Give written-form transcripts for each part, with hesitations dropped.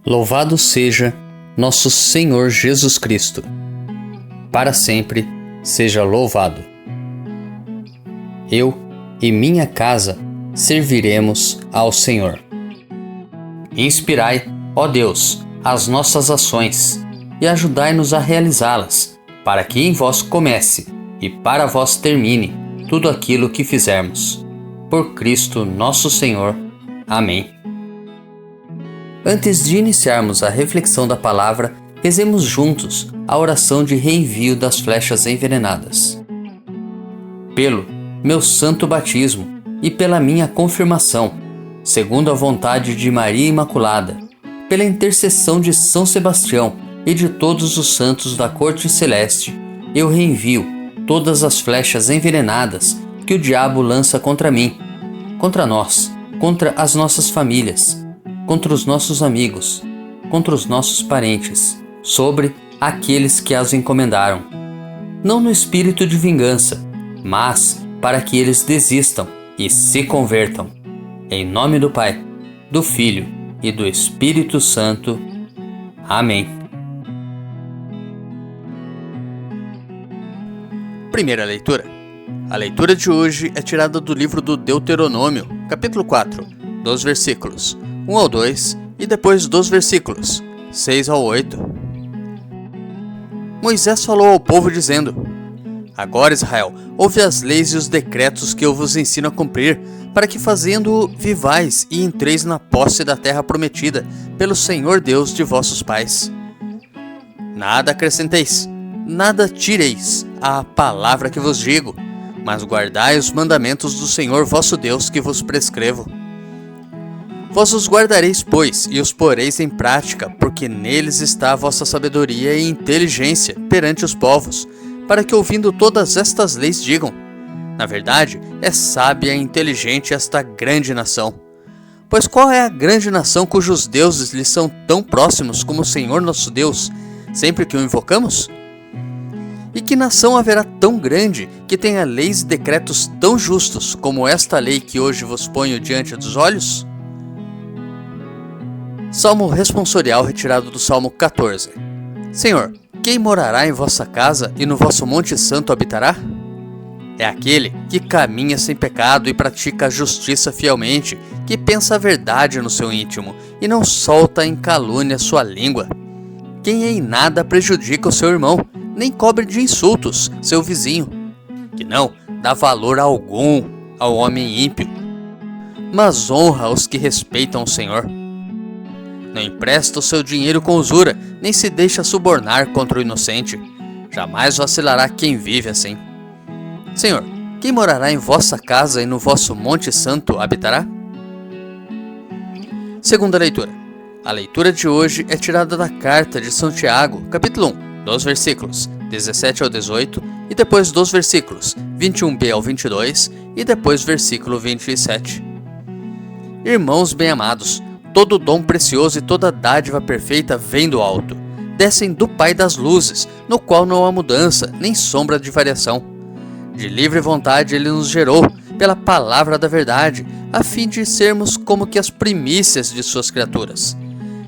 Louvado seja nosso Senhor Jesus Cristo. Para sempre seja louvado. Eu e minha casa serviremos ao Senhor. Inspirai, ó Deus, as nossas ações e ajudai-nos a realizá-las, para que em vós comece e para vós termine tudo aquilo que fizermos. Por Cristo nosso Senhor. Amém. Antes de iniciarmos a reflexão da palavra, rezemos juntos a oração de reenvio das flechas envenenadas. Pelo meu santo batismo e pela minha confirmação, segundo a vontade de Maria Imaculada, pela intercessão de São Sebastião e de todos os santos da corte celeste, eu reenvio todas as flechas envenenadas que o diabo lança contra mim, contra nós, contra as nossas famílias, contra os nossos amigos, contra os nossos parentes, sobre aqueles que as encomendaram. Não no espírito de vingança, mas para que eles desistam e se convertam. Em nome do Pai, do Filho e do Espírito Santo. Amém. Primeira leitura. A leitura de hoje é tirada do livro do Deuteronômio, capítulo 4, dos versículos 1 ao 2 e depois dos versículos 6 ao 8. Moisés falou ao povo dizendo: Agora, Israel, ouve as leis e os decretos que eu vos ensino a cumprir, para que fazendo-o vivais e entreis na posse da terra prometida pelo Senhor Deus de vossos pais. Nada acrescenteis, nada tireis à palavra que vos digo, mas guardai os mandamentos do Senhor vosso Deus que vos prescrevo. Vós os guardareis, pois, e os poreis em prática, porque neles está a vossa sabedoria e inteligência perante os povos, para que ouvindo todas estas leis digam: na verdade, é sábia e inteligente esta grande nação. Pois qual é a grande nação cujos deuses lhes são tão próximos como o Senhor nosso Deus, sempre que o invocamos? E que nação haverá tão grande que tenha leis e decretos tão justos como esta lei que hoje vos ponho diante dos olhos? Salmo responsorial retirado do Salmo 14. Senhor, quem morará em vossa casa e no vosso monte santo habitará? É aquele que caminha sem pecado e pratica a justiça fielmente, que pensa a verdade no seu íntimo e não solta em calúnia sua língua. Quem em nada prejudica o seu irmão, nem cobre de insultos seu vizinho, que não dá valor algum ao homem ímpio, mas honra os que respeitam o Senhor. Não empresta o seu dinheiro com usura, nem se deixa subornar contra o inocente. Jamais vacilará quem vive assim. Senhor, quem morará em vossa casa e no vosso monte santo habitará? Segunda leitura. A leitura de hoje é tirada da carta de São Tiago, capítulo 1, dos versículos 17 ao 18 e depois dos versículos 21b ao 22 e depois versículo 27. Irmãos bem-amados, todo dom precioso e toda dádiva perfeita vem do alto, descem do Pai das luzes, no qual não há mudança, nem sombra de variação. De livre vontade ele nos gerou, pela palavra da verdade, a fim de sermos como que as primícias de suas criaturas.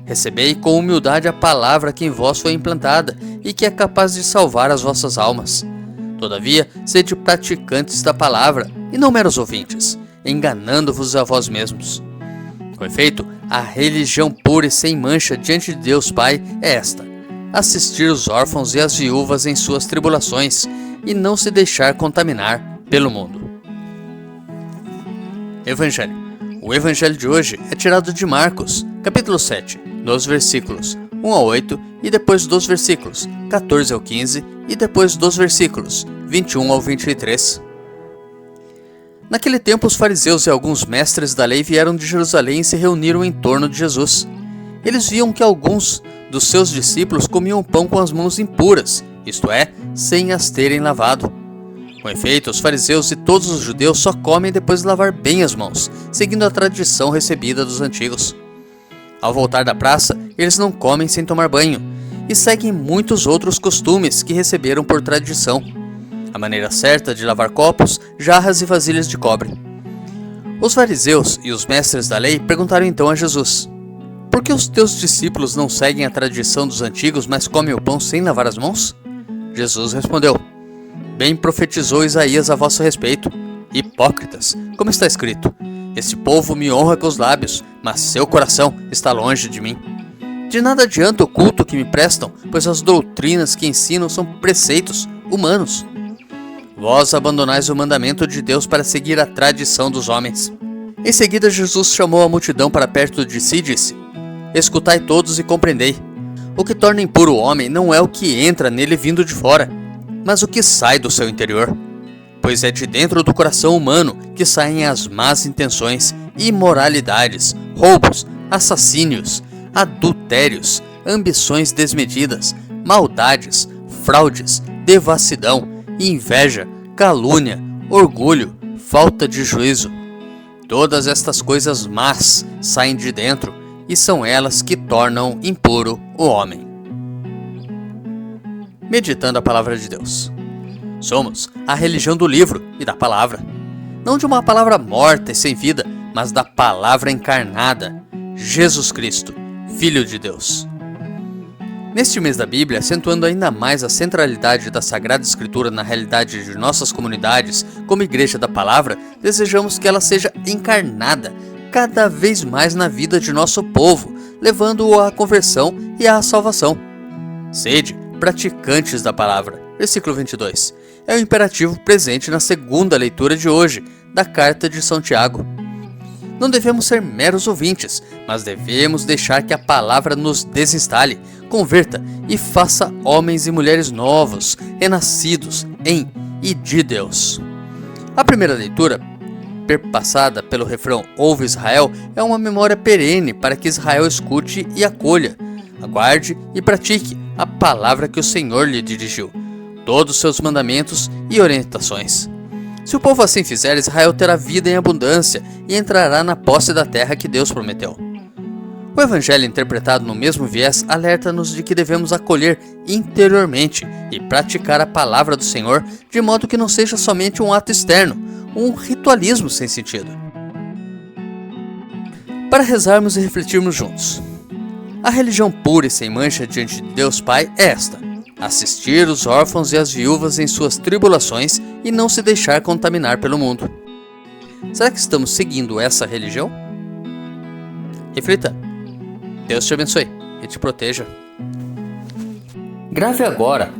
Recebei com humildade a palavra que em vós foi implantada e que é capaz de salvar as vossas almas. Todavia, sede praticantes da palavra, e não meros ouvintes, enganando-vos a vós mesmos. Com efeito, a religião pura e sem mancha diante de Deus Pai é esta: assistir os órfãos e as viúvas em suas tribulações e não se deixar contaminar pelo mundo. Evangelho. O evangelho de hoje é tirado de Marcos, capítulo 7, dos versículos 1 ao 8 e depois dos versículos 14 ao 15 e depois dos versículos 21 ao 23. Naquele tempo, os fariseus e alguns mestres da lei vieram de Jerusalém e se reuniram em torno de Jesus. Eles viam que alguns dos seus discípulos comiam pão com as mãos impuras, isto é, sem as terem lavado. Com efeito, os fariseus e todos os judeus só comem depois de lavar bem as mãos, seguindo a tradição recebida dos antigos. Ao voltar da praça, eles não comem sem tomar banho, e seguem muitos outros costumes que receberam por tradição. A maneira certa de lavar copos, jarras e vasilhas de cobre. Os fariseus e os mestres da lei perguntaram então a Jesus: Por que os teus discípulos não seguem a tradição dos antigos, mas comem o pão sem lavar as mãos? Jesus respondeu: Bem profetizou Isaías a vosso respeito. Hipócritas, como está escrito: Este povo me honra com os lábios, mas seu coração está longe de mim. De nada adianta o culto que me prestam, pois as doutrinas que ensinam são preceitos humanos. Vós abandonais o mandamento de Deus para seguir a tradição dos homens. Em seguida, Jesus chamou a multidão para perto de si e disse: Escutai todos e compreendei. O que torna impuro o homem não é o que entra nele vindo de fora, mas o que sai do seu interior. Pois é de dentro do coração humano que saem as más intenções, imoralidades, roubos, assassínios, adultérios, ambições desmedidas, maldades, fraudes, devassidão, inveja, calúnia, orgulho, falta de juízo. Todas estas coisas más saem de dentro e são elas que tornam impuro o homem. Meditando a palavra de Deus. Somos a religião do livro e da palavra. Não de uma palavra morta e sem vida, mas da palavra encarnada, Jesus Cristo, Filho de Deus. Neste mês da Bíblia, acentuando ainda mais a centralidade da Sagrada Escritura na realidade de nossas comunidades como Igreja da Palavra, desejamos que ela seja encarnada cada vez mais na vida de nosso povo, levando-o à conversão e à salvação. Sede praticantes da palavra. Versículo 22. É o imperativo presente na segunda leitura de hoje, da carta de São Tiago. Não devemos ser meros ouvintes, mas devemos deixar que a palavra nos desinstale, converta e faça homens e mulheres novos, renascidos em e de Deus. A primeira leitura, perpassada pelo refrão Ouve Israel, é uma memória perene para que Israel escute e acolha, aguarde e pratique a palavra que o Senhor lhe dirigiu, todos os seus mandamentos e orientações. Se o povo assim fizer, Israel terá vida em abundância e entrará na posse da terra que Deus prometeu. O Evangelho, interpretado no mesmo viés, alerta-nos de que devemos acolher interiormente e praticar a palavra do Senhor de modo que não seja somente um ato externo, um ritualismo sem sentido. Para rezarmos e refletirmos juntos. A religião pura e sem mancha diante de Deus Pai é esta: assistir os órfãos e as viúvas em suas tribulações e não se deixar contaminar pelo mundo. Será que estamos seguindo essa religião? Reflita. Deus te abençoe e te proteja. Grave agora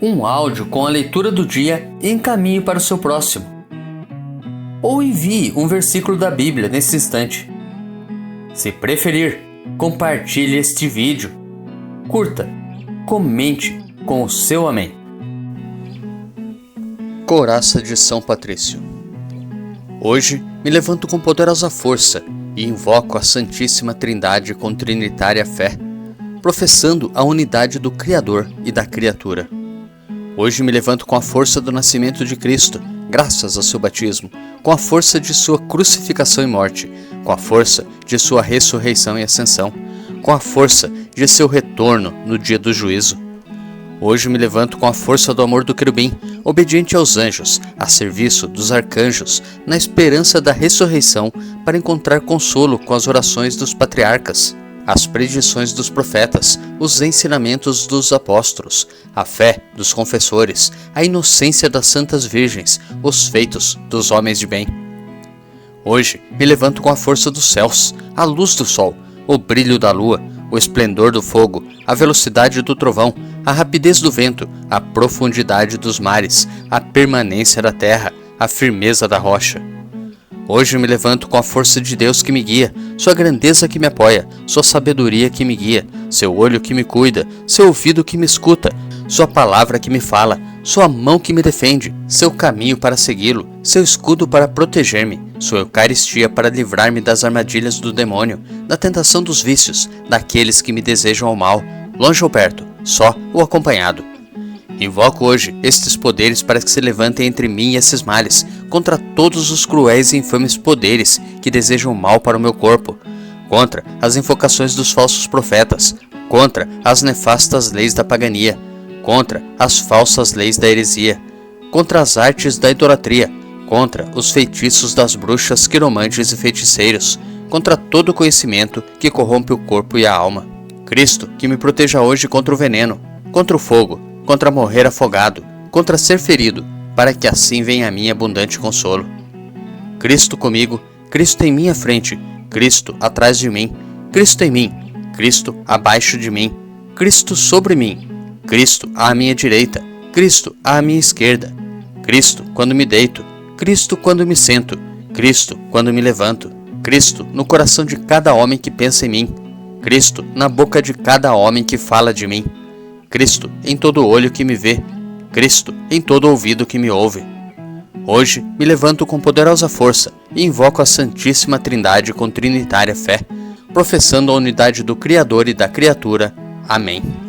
um áudio com a leitura do dia e encaminhe para o seu próximo. Ou envie um versículo da Bíblia nesse instante. Se preferir, compartilhe este vídeo. Curta, comente com o seu amém. Coraça de São Patrício. Hoje me levanto com poderosa força e invoco a Santíssima Trindade com trinitária fé, professando a unidade do Criador e da criatura. Hoje me levanto com a força do nascimento de Cristo, graças ao seu batismo, com a força de sua crucificação e morte, com a força de sua ressurreição e ascensão, com a força de seu retorno no dia do juízo. Hoje me levanto com a força do amor do querubim, obediente aos anjos, a serviço dos arcanjos, na esperança da ressurreição, para encontrar consolo com as orações dos patriarcas, as predições dos profetas, os ensinamentos dos apóstolos, a fé dos confessores, a inocência das santas virgens, os feitos dos homens de bem. Hoje me levanto com a força dos céus, a luz do sol, o brilho da lua, o esplendor do fogo, a velocidade do trovão, a rapidez do vento, a profundidade dos mares, a permanência da terra, a firmeza da rocha. Hoje me levanto com a força de Deus que me guia, sua grandeza que me apoia, sua sabedoria que me guia, seu olho que me cuida, seu ouvido que me escuta, sua palavra que me fala, sua mão que me defende, seu caminho para segui-lo, seu escudo para proteger-me, sua Eucaristia para livrar-me das armadilhas do demônio, da tentação dos vícios, daqueles que me desejam o mal, longe ou perto, só ou acompanhado. Invoco hoje estes poderes para que se levantem entre mim e esses males, contra todos os cruéis e infames poderes que desejam mal para o meu corpo, contra as invocações dos falsos profetas, contra as nefastas leis da pagania, contra as falsas leis da heresia, contra as artes da idolatria, contra os feitiços das bruxas, quiromantes e feiticeiros, contra todo conhecimento que corrompe o corpo e a alma. Cristo, que me proteja hoje contra o veneno, contra o fogo, contra morrer afogado, contra ser ferido, para que assim venha a mim abundante consolo. Cristo comigo, Cristo em minha frente, Cristo atrás de mim, Cristo em mim, Cristo abaixo de mim, Cristo sobre mim, Cristo à minha direita, Cristo à minha esquerda, Cristo quando me deito, Cristo quando me sento, Cristo quando me levanto, Cristo no coração de cada homem que pensa em mim, Cristo na boca de cada homem que fala de mim, Cristo em todo olho que me vê, Cristo em todo ouvido que me ouve. Hoje me levanto com poderosa força e invoco a Santíssima Trindade com trinitária fé, professando a unidade do Criador e da criatura. Amém.